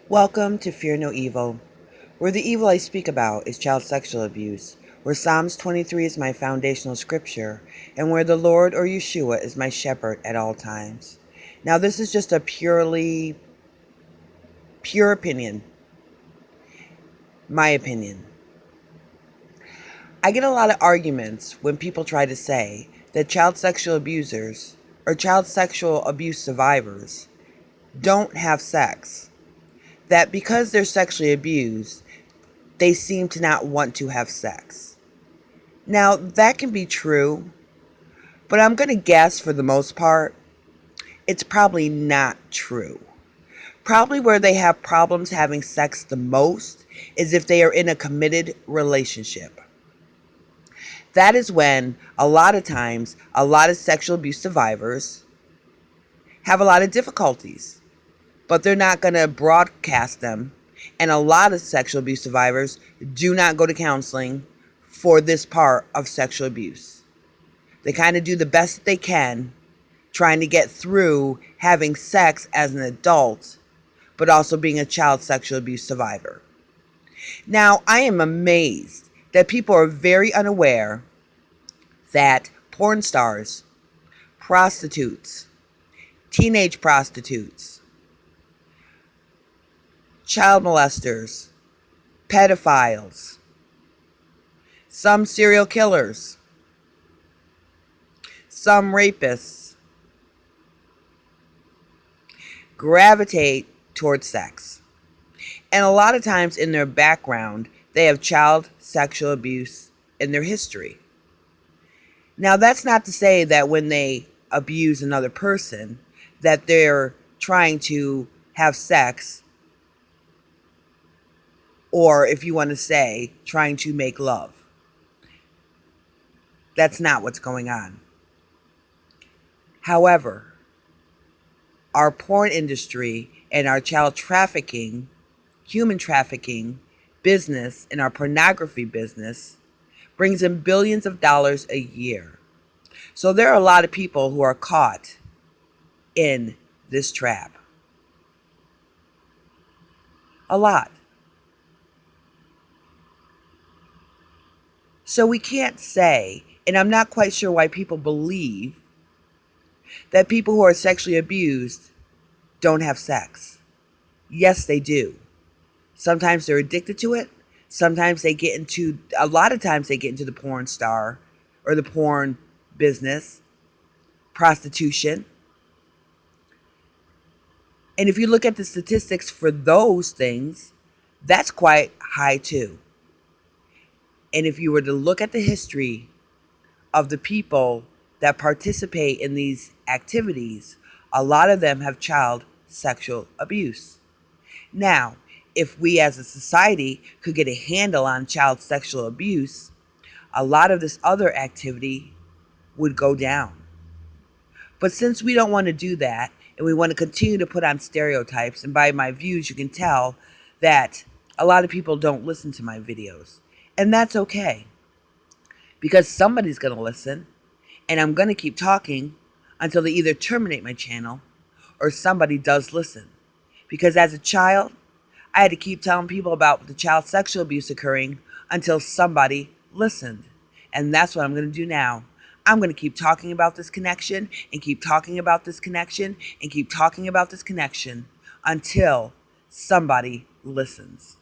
Welcome to Fear No Evil, where the evil I speak about is child sexual abuse, where Psalms 23 is my foundational scripture, and where the Lord or Yeshua is my shepherd at all times. Now, this is just a pure opinion, my opinion. I get a lot of arguments when people try to say that child sexual abusers or child sexual abuse survivors don't have sex, that because they're sexually abused, they seem to not want to have sex. Now, that can be true, but I'm going to guess for the most part, it's probably not true. Probably where they have problems having sex the most is if they are in a committed relationship. That is when, a lot of times, a lot of sexual abuse survivors have a lot of difficulties, but they're not going to broadcast them. And a lot of sexual abuse survivors do not go to counseling for this part of sexual abuse. They kind of do the best that they can, trying to get through having sex as an adult, but also being a child sexual abuse survivor. Now, I am amazed that people are very unaware that porn stars, prostitutes, teenage prostitutes, child molesters, pedophiles, some serial killers, some rapists gravitate towards sex. And a lot of times in their background, they have child sexual abuse in their history. Now, that's not to say that when they abuse another person, that they're trying to have sex, or if you want to say, trying to make love. That's not what's going on. However, our porn industry and our child trafficking, human trafficking business, and our pornography business brings in billions of dollars a year. So there are a lot of people who are caught in this trap. A lot. So we can't say, and I'm not quite sure why people believe that people who are sexually abused don't have sex. Yes, they do. Sometimes they're addicted to it. A lot of times they get into the porn star or the porn business, prostitution. And if you look at the statistics for those things, that's quite high too. And if you were to look at the history of the people that participate in these activities, a lot of them have child sexual abuse. Now, if we as a society could get a handle on child sexual abuse, a lot of this other activity would go down. But since we don't want to do that, and we want to continue to put on stereotypes, and by my views, you can tell that a lot of people don't listen to my videos. And that's okay, because somebody's going to listen, and I'm going to keep talking until they either terminate my channel or somebody does listen. Because as a child, I had to keep telling people about the child sexual abuse occurring until somebody listened. And that's what I'm going to do now. I'm going to keep talking about this connection and keep talking about this connection and keep talking about this connection until somebody listens.